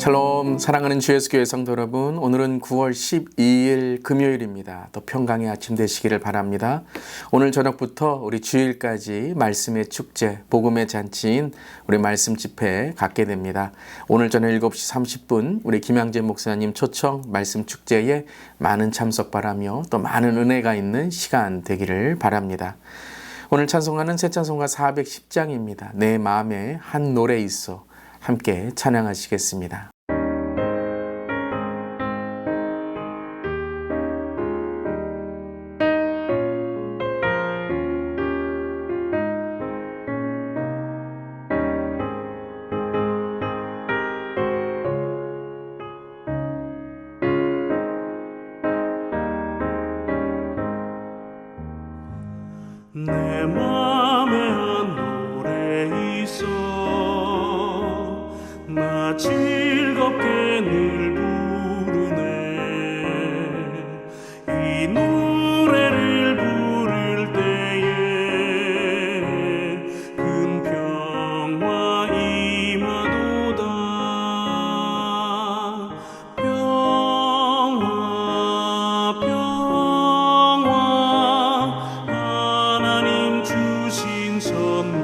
샬롬, 사랑하는 주 예수 교회 성도 여러분, 오늘은 9월 12일 금요일입니다. 더 평강의 아침 되시기를 바랍니다. 오늘 저녁부터 우리 주일까지 말씀의 축제, 복음의 잔치인 우리 말씀 집회 갖게 됩니다. 오늘 저녁 7시 30분 우리 김양재 목사님 초청 말씀 축제에 많은 참석 바라며 또 많은 은혜가 있는 시간 되기를 바랍니다. 오늘 찬송가는 새 찬송가 410장입니다. 내 마음에 한 노래 있어. 함께 찬양하시겠습니다. 내 맘에 한 노래 있어 나 즐겁게 늘 부르네 이 노래를 부를 때에 큰 평화 임하도다 평화 하나님 주신 선물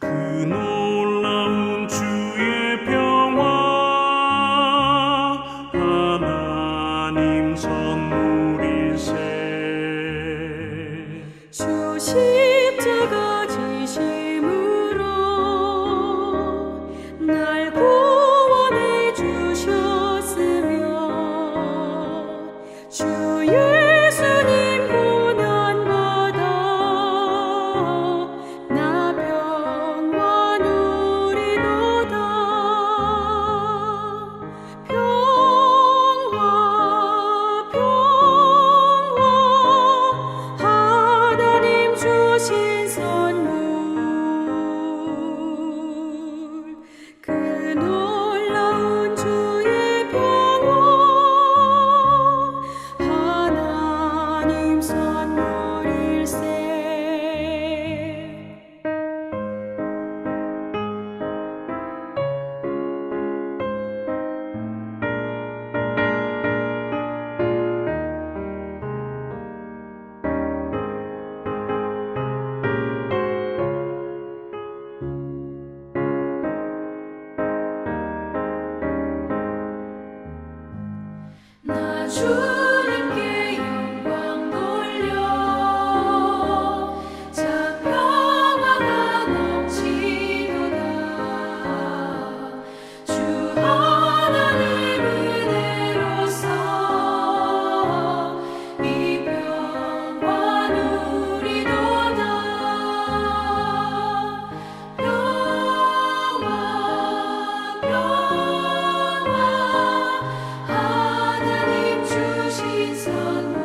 그 놀라운 주의 평화 하나님 선물일세 주 십자가 지심으로 날 구원해 주셨으며 주 예수님 고난받아 나 평화 누리도다 평화 하나님 주신 선물 그 놀라운 주의 평화 하나님 선물일세 나 주님께 영광 돌려 자 평화가 넘치도다 주 하나님 은혜로서 이 평화 누리도다 평화 하나님 주신 선물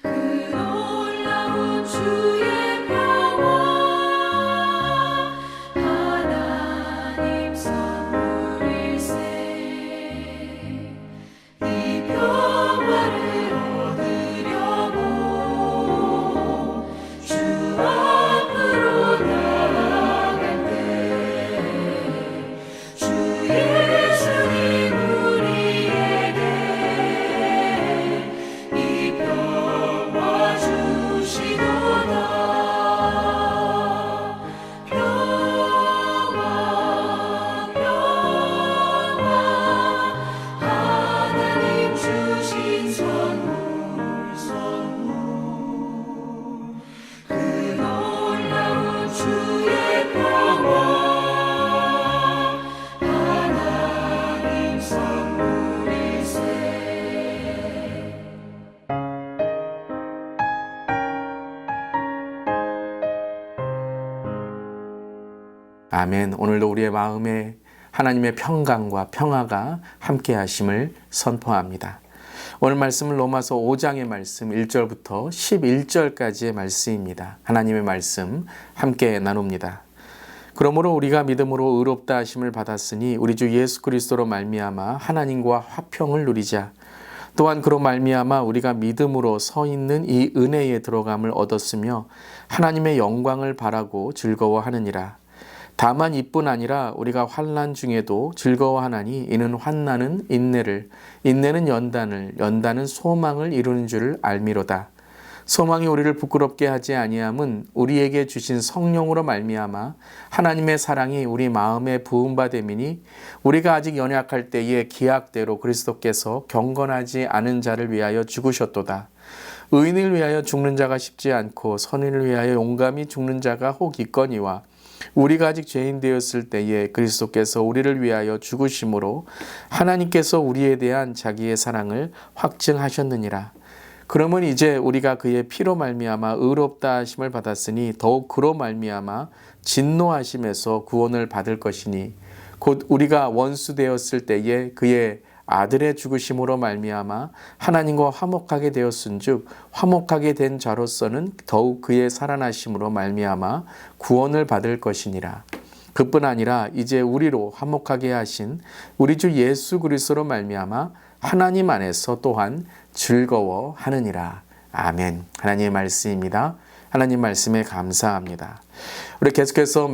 그 놀라운 주의 평화 하나님 선물일세 이 평화를 얻으려고 주 앞으로 나아갈 때 주 예수님 우리에게 이 평화 주시도다 평화 하나님 주신 선물 그 놀라운 주의 평화 하나님 선물일세 아멘. 오늘도 우리의 마음에 하나님의 평강과 평화가 함께 하심을 선포합니다. 오늘 말씀은 로마서 5장의 말씀 1절부터 11절까지의 말씀입니다. 하나님의 말씀 함께 나눕니다. 그러므로 우리가 믿음으로 의롭다 하심을 받았으니 우리 주 예수 그리스도로 말미암아 하나님과 화평을 누리자. 또한 그로 말미암아 우리가 믿음으로 서 있는 이 은혜에 들어감을 얻었으며 하나님의 영광을 바라고 즐거워하느니라. 다만 이뿐 아니라 우리가 환난 중에도 즐거워하나니 이는 환난은 인내를, 인내는 연단을, 연단은 소망을 이루는 줄을 알미로다. 소망이 우리를 부끄럽게 하지 아니함은 우리에게 주신 성령으로 말미암아 하나님의 사랑이 우리 마음에 부음받음이니 우리가 아직 연약할 때에 기약대로 그리스도께서 경건하지 않은 자를 위하여 죽으셨도다. 의인을 위하여 죽는 자가 쉽지 않고 선인을 위하여 용감히 죽는 자가 혹 있거니와 우리가 아직 죄인 되었을 때에 그리스도께서 우리를 위하여 죽으심으로 하나님께서 우리에 대한 자기의 사랑을 확증하셨느니라. 그러면 이제 우리가 그의 피로 말미암아 의롭다 하심을 받았으니 더욱 그로 말미암아 진노하심에서 구원을 받을 것이니 곧 우리가 원수 되었을 때에 그의 아들의 죽으심으로 말미암아 하나님과 화목하게 되었은즉 화목하게 된 자로서는 더욱 그의 살아나심으로 말미암아 구원을 받을 것이니라. 그뿐 아니라 이제 우리로 화목하게 하신 우리 주 예수 그리스도로 말미암아 하나님 안에서 또한 즐거워하느니라. 아멘. 하나님의 말씀입니다. 하나님 말씀에 감사합니다. 우리 계속해서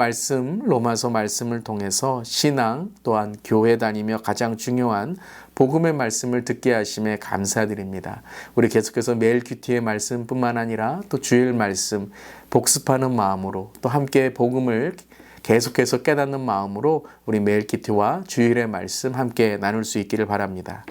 로마서 말씀을 통해서 신앙 또한 교회 다니며 가장 중요한 복음의 말씀을 듣게 하심에 감사드립니다. 우리 계속해서 매일 큐티의 말씀뿐만 아니라 또 주일 말씀 복습하는 마음으로 또 함께 복음을 계속해서 깨닫는 마음으로 우리 매일 큐티와 주일의 말씀 함께 나눌 수 있기를 바랍니다.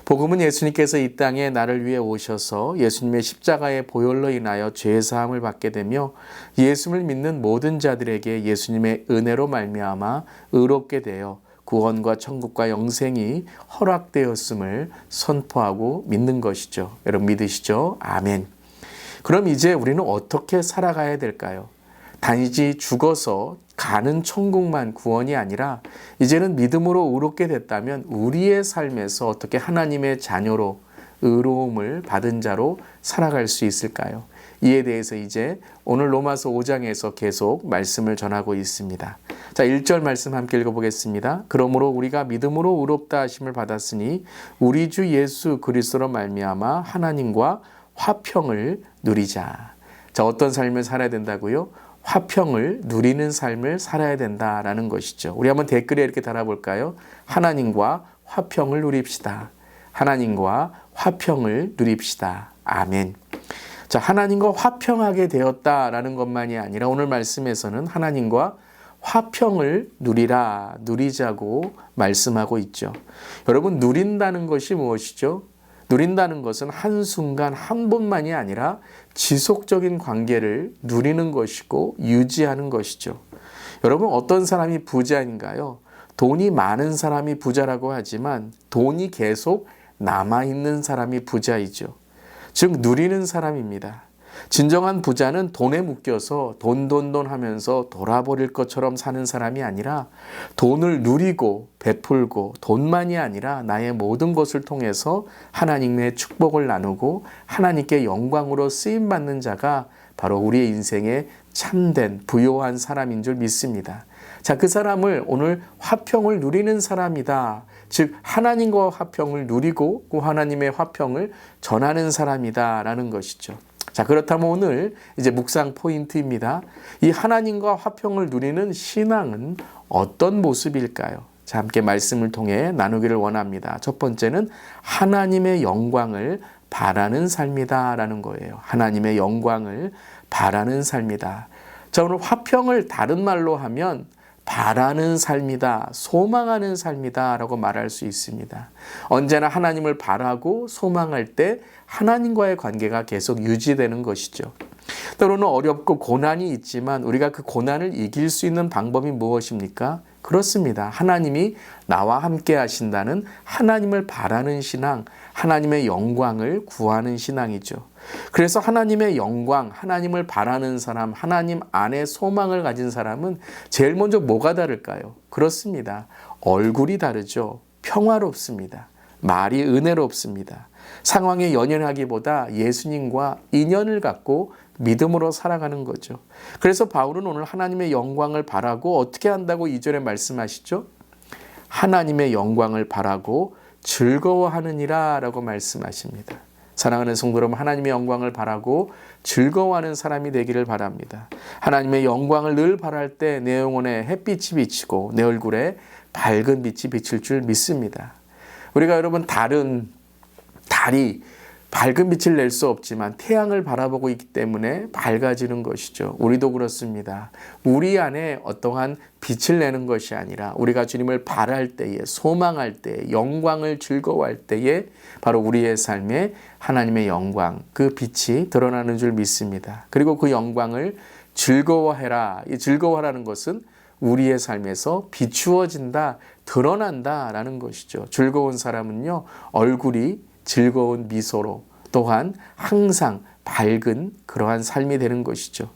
복음은 예수님께서 이 땅에 나를 위해 오셔서 예수님의 십자가의 보혈로 인하여 죄사함을 받게 되며 예수를 믿는 모든 자들에게 예수님의 은혜로 말미암아 의롭게 되어 구원과 천국과 영생이 허락되었음을 선포하고 믿는 것이죠. 여러분 믿으시죠? 아멘. 그럼 이제 우리는 어떻게 살아가야 될까요? 단지 죽어서 가는 천국만 구원이 아니라 이제는 믿음으로 의롭게 됐다면 우리의 삶에서 어떻게 하나님의 자녀로 의로움을 받은 자로 살아갈 수 있을까요? 이에 대해서 이제 오늘 로마서 5장에서 계속 말씀을 전하고 있습니다. 자, 1절 말씀 함께 읽어보겠습니다. 그러므로 우리가 믿음으로 의롭다 하심을 받았으니 우리 주 예수 그리스도로 말미암아 하나님과 화평을 누리자. 자, 어떤 삶을 살아야 된다고요? 화평을 누리는 삶을 살아야 된다라는 것이죠. 우리 한번 댓글에 이렇게 달아볼까요? 하나님과 화평을 누립시다. 하나님과 화평을 누립시다. 아멘. 자, 하나님과 화평하게 되었다라는 것만이 아니라 오늘 말씀에서는 하나님과 화평을 누리자고 말씀하고 있죠. 여러분, 누린다는 것이 무엇이죠? 누린다는 것은 한순간 한 번만이 아니라 지속적인 관계를 누리는 것이고 유지하는 것이죠. 여러분, 어떤 사람이 부자인가요? 돈이 많은 사람이 부자라고 하지만 돈이 계속 남아있는 사람이 부자이죠. 즉 누리는 사람입니다. 진정한 부자는 돈에 묶여서 돈 하면서 돌아버릴 것처럼 사는 사람이 아니라 돈을 누리고 베풀고 돈만이 아니라 나의 모든 것을 통해서 하나님의 축복을 나누고 하나님께 영광으로 쓰임받는 자가 바로 우리의 인생에 참된 부요한 사람인 줄 믿습니다. 자, 그 사람을 오늘 화평을 누리는 사람이다. 즉 하나님과 화평을 누리고 그 하나님의 화평을 전하는 사람이다라는 것이죠. 자, 그렇다면 오늘 이제 묵상 포인트입니다. 이 하나님과 화평을 누리는 신앙은 어떤 모습일까요? 자, 함께 말씀을 통해 나누기를 원합니다. 첫 번째는 하나님의 영광을 바라는 삶이다라는 거예요. 하나님의 영광을 바라는 삶이다. 자, 오늘 화평을 다른 말로 하면 바라는 삶이다, 소망하는 삶이다 라고 말할 수 있습니다. 언제나 하나님을 바라고 소망할 때 하나님과의 관계가 계속 유지되는 것이죠. 때로는 어렵고 고난이 있지만 우리가 그 고난을 이길 수 있는 방법이 무엇입니까? 그렇습니다. 하나님이 나와 함께 하신다는 하나님을 바라는 신앙, 하나님의 영광을 구하는 신앙이죠. 그래서 하나님의 영광, 하나님을 바라는 사람, 하나님 안에 소망을 가진 사람은 제일 먼저 뭐가 다를까요? 그렇습니다. 얼굴이 다르죠. 평화롭습니다. 말이 은혜롭습니다. 상황에 연연하기보다 예수님과 인연을 갖고 믿음으로 살아가는 거죠. 그래서 바울은 오늘 하나님의 영광을 바라고 어떻게 한다고 2절에 말씀하시죠? 하나님의 영광을 바라고 즐거워하느니라 라고 말씀하십니다. 사랑하는 성도 여러분, 하나님의 영광을 바라고 즐거워하는 사람이 되기를 바랍니다. 하나님의 영광을 늘 바랄 때 내 영혼에 햇빛이 비치고 내 얼굴에 밝은 빛이 비칠 줄 믿습니다. 우리가 여러분 달이 밝은 빛을 낼 수 없지만 태양을 바라보고 있기 때문에 밝아지는 것이죠. 우리도 그렇습니다. 우리 안에 어떠한 빛을 내는 것이 아니라 우리가 주님을 바랄 때에, 소망할 때에, 영광을 즐거워할 때에 바로 우리의 삶에 하나님의 영광, 그 빛이 드러나는 줄 믿습니다. 그리고 그 영광을 즐거워해라. 이 즐거워하라는 것은 우리의 삶에서 비추어진다, 드러난다라는 것이죠. 즐거운 사람은요, 얼굴이 즐거운 미소로 또한 항상 밝은 그러한 삶이 되는 것이죠.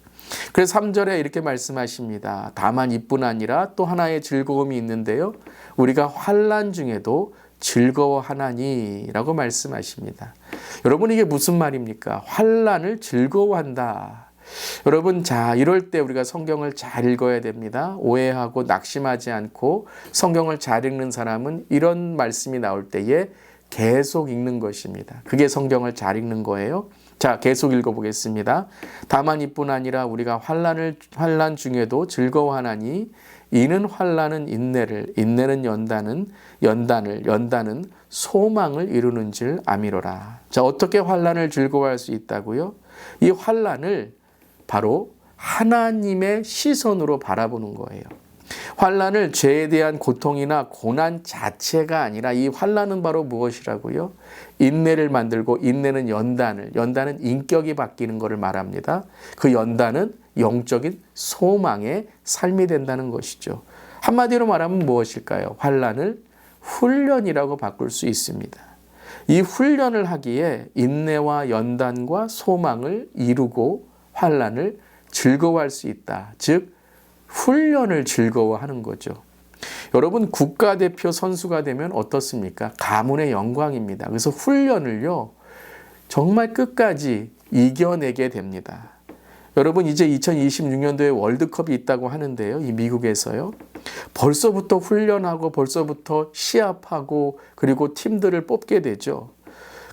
그래서 3절에 이렇게 말씀하십니다. 다만 이뿐 아니라 또 하나의 즐거움이 있는데요. 우리가 환난 중에도 즐거워하나니 라고 말씀하십니다. 여러분, 이게 무슨 말입니까? 환난을 즐거워한다. 여러분, 자, 이럴 때 우리가 성경을 잘 읽어야 됩니다. 오해하고 낙심하지 않고 성경을 잘 읽는 사람은 이런 말씀이 나올 때에 계속 읽는 것입니다. 그게 성경을 잘 읽는 거예요. 자, 계속 읽어보겠습니다. 다만 이뿐 아니라 우리가 환난 중에도 즐거워하나니 이는 환난은 인내를, 인내는 연단을 소망을 이루는 줄 아미로라. 자, 어떻게 환난을 즐거워할 수 있다고요? 이 환난을 바로 하나님의 시선으로 바라보는 거예요. 환난을 죄에 대한 고통이나 고난 자체가 아니라 이 환난은 바로 무엇이라고요? 인내를 만들고 인내는 연단은 인격이 바뀌는 것을 말합니다. 그 연단은 영적인 소망의 삶이 된다는 것이죠. 한마디로 말하면 무엇일까요? 환난을 훈련이라고 바꿀 수 있습니다. 이 훈련을 하기에 인내와 연단과 소망을 이루고 환난을 즐거워할 수 있다. 즉 훈련을 즐거워하는 거죠. 여러분, 국가대표 선수가 되면 어떻습니까? 가문의 영광입니다. 그래서 훈련을요, 정말 끝까지 이겨내게 됩니다. 여러분, 이제 2026년도에 월드컵이 있다고 하는데요. 이 미국에서요. 벌써부터 훈련하고 벌써부터 시합하고 그리고 팀들을 뽑게 되죠.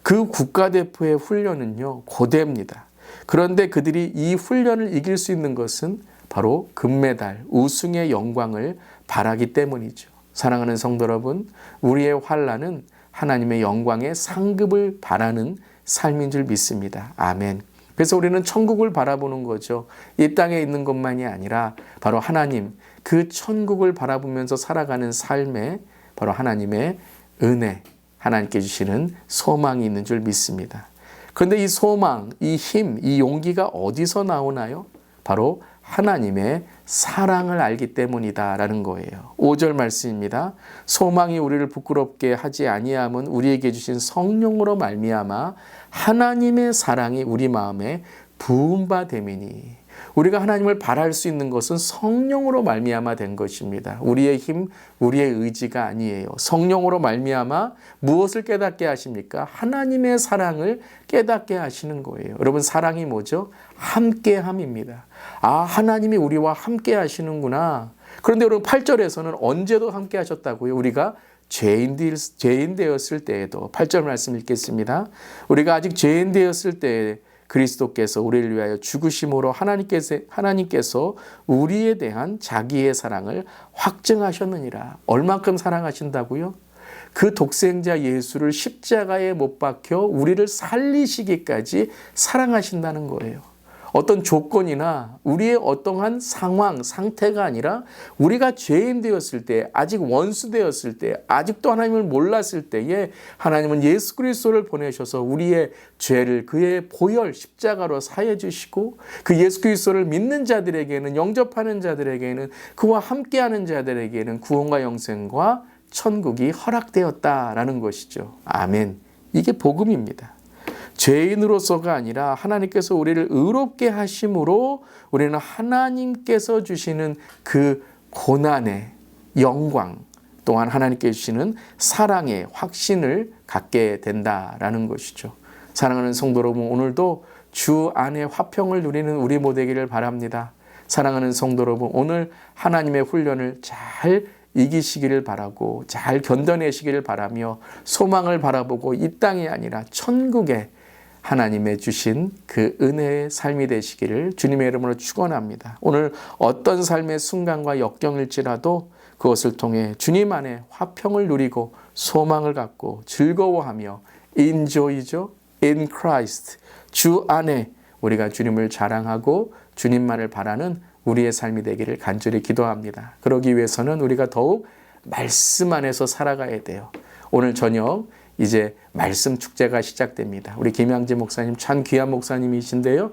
그 국가대표의 훈련은요, 고대입니다. 그런데 그들이 이 훈련을 이길 수 있는 것은 바로 금메달, 우승의 영광을 바라기 때문이죠. 사랑하는 성도 여러분, 우리의 환난은 하나님의 영광의 상급을 바라는 삶인 줄 믿습니다. 아멘. 그래서 우리는 천국을 바라보는 거죠. 이 땅에 있는 것만이 아니라 바로 하나님, 그 천국을 바라보면서 살아가는 삶에 바로 하나님의 은혜, 하나님께 주시는 소망이 있는 줄 믿습니다. 그런데 이 소망, 이 힘, 이 용기가 어디서 나오나요? 바로 하나님의 사랑을 알기 때문이다라는 거예요. 5절 말씀입니다. 소망이 우리를 부끄럽게 하지 아니함은 우리에게 주신 성령으로 말미암아 하나님의 사랑이 우리 마음에 부은 바 됨이니. 우리가 하나님을 바랄 수 있는 것은 성령으로 말미암아 된 것입니다. 우리의 힘, 우리의 의지가 아니에요. 성령으로 말미암아 무엇을 깨닫게 하십니까? 하나님의 사랑을 깨닫게 하시는 거예요. 여러분, 사랑이 뭐죠? 함께함입니다. 아, 하나님이 우리와 함께 하시는구나. 그런데 여러분, 8절에서는 언제도 함께 하셨다고요? 우리가 죄인 되었을 때에도. 8절 말씀 읽겠습니다. 우리가 아직 죄인 되었을 때에 그리스도께서 우리를 위하여 죽으심으로 하나님께서 우리에 대한 자기의 사랑을 확증하셨느니라. 얼만큼 사랑하신다고요? 그 독생자 예수를 십자가에 못 박혀 우리를 살리시기까지 사랑하신다는 거예요. 어떤 조건이나 우리의 어떠한 상황, 상태가 아니라 우리가 죄인 되었을 때, 아직 원수 되었을 때, 아직도 하나님을 몰랐을 때에 하나님은 예수 그리스도를 보내셔서 우리의 죄를 그의 보혈 십자가로 사해 주시고 그 예수 그리스도를 믿는 자들에게는, 영접하는 자들에게는, 그와 함께하는 자들에게는 구원과 영생과 천국이 허락되었다라는 것이죠. 아멘. 이게 복음입니다. 죄인으로서가 아니라 하나님께서 우리를 의롭게 하심으로 우리는 하나님께서 주시는 그 고난의 영광, 또한 하나님께 주시는 사랑의 확신을 갖게 된다라는 것이죠. 사랑하는 성도 여러분, 오늘도 주 안에 화평을 누리는 우리 모두기를 바랍니다. 사랑하는 성도 여러분, 오늘 하나님의 훈련을 잘 이기시기를 바라고 잘 견뎌내시기를 바라며 소망을 바라보고 이 땅이 아니라 천국에 하나님의 주신 그 은혜의 삶이 되시기를 주님의 이름으로 축원합니다. 오늘 어떤 삶의 순간과 역경일지라도 그것을 통해 주님 안에 화평을 누리고 소망을 갖고 즐거워하며 enjoy죠. in Christ. 주 안에 우리가 주님을 자랑하고 주님만을 바라는 우리의 삶이 되기를 간절히 기도합니다. 그러기 위해서는 우리가 더욱 말씀 안에서 살아가야 돼요. 오늘 저녁 이제 말씀 축제가 시작됩니다. 우리 김양재 목사님 참 귀한 목사님이신데요.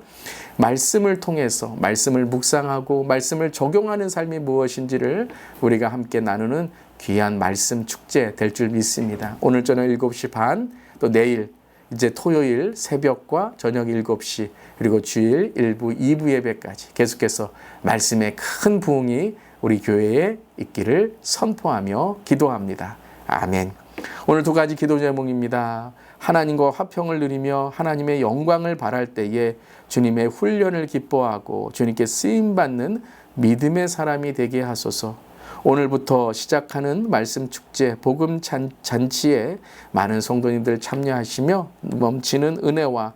말씀을 통해서 말씀을 묵상하고 말씀을 적용하는 삶이 무엇인지를 우리가 함께 나누는 귀한 말씀 축제 될 줄 믿습니다. 오늘 저녁 7시 반, 또 내일 이제 토요일 새벽과 저녁 7시, 그리고 주일 1부, 2부 예배까지 계속해서 말씀의 큰 부흥이 우리 교회에 있기를 선포하며 기도합니다. 아멘. 오늘 두 가지 기도 제목입니다. 하나님과 화평을 누리며 하나님의 영광을 바랄 때에 주님의 훈련을 기뻐하고 주님께 쓰임받는 믿음의 사람이 되게 하소서. 오늘부터 시작하는 말씀 축제 복음 잔치에 많은 성도님들 참여하시며 넘치는 은혜와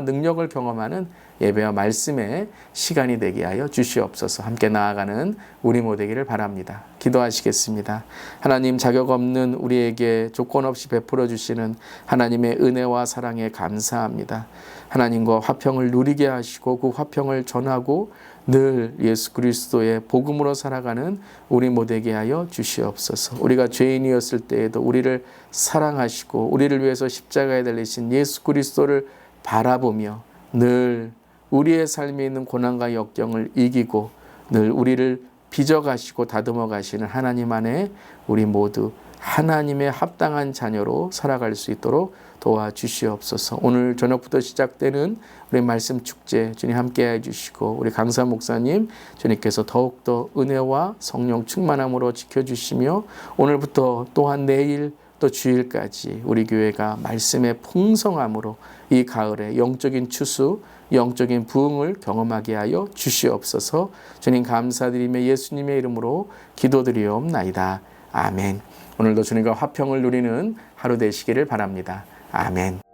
능력을 경험하는 예배와 말씀의 시간이 되게 하여 주시옵소서. 함께 나아가는 우리 모두 되기를 바랍니다. 기도하시겠습니다. 하나님, 자격 없는 우리에게 조건 없이 베풀어 주시는 하나님의 은혜와 사랑에 감사합니다. 하나님과 화평을 누리게 하시고 그 화평을 전하고 늘 예수 그리스도의 복음으로 살아가는 우리 모두에게 하여 주시옵소서. 우리가 죄인이었을 때에도 우리를 사랑하시고 우리를 위해서 십자가에 달리신 예수 그리스도를 바라보며 늘 우리의 삶에 있는 고난과 역경을 이기고 늘 우리를 빚어가시고 다듬어 가시는 하나님 안에 우리 모두 하나님의 합당한 자녀로 살아갈 수 있도록 도와주시옵소서. 오늘 저녁부터 시작되는 우리 말씀 축제 주님 함께 해주시고 우리 강사 목사님 주님께서 더욱더 은혜와 성령 충만함으로 지켜주시며 오늘부터 또한 내일 또 주일까지 우리 교회가 말씀의 풍성함으로 이 가을에 영적인 추수, 영적인 부흥을 경험하게 하여 주시옵소서. 주님 감사드리며 예수님의 이름으로 기도드리옵나이다. 아멘. 오늘도 주님과 화평을 누리는 하루 되시기를 바랍니다. 아멘.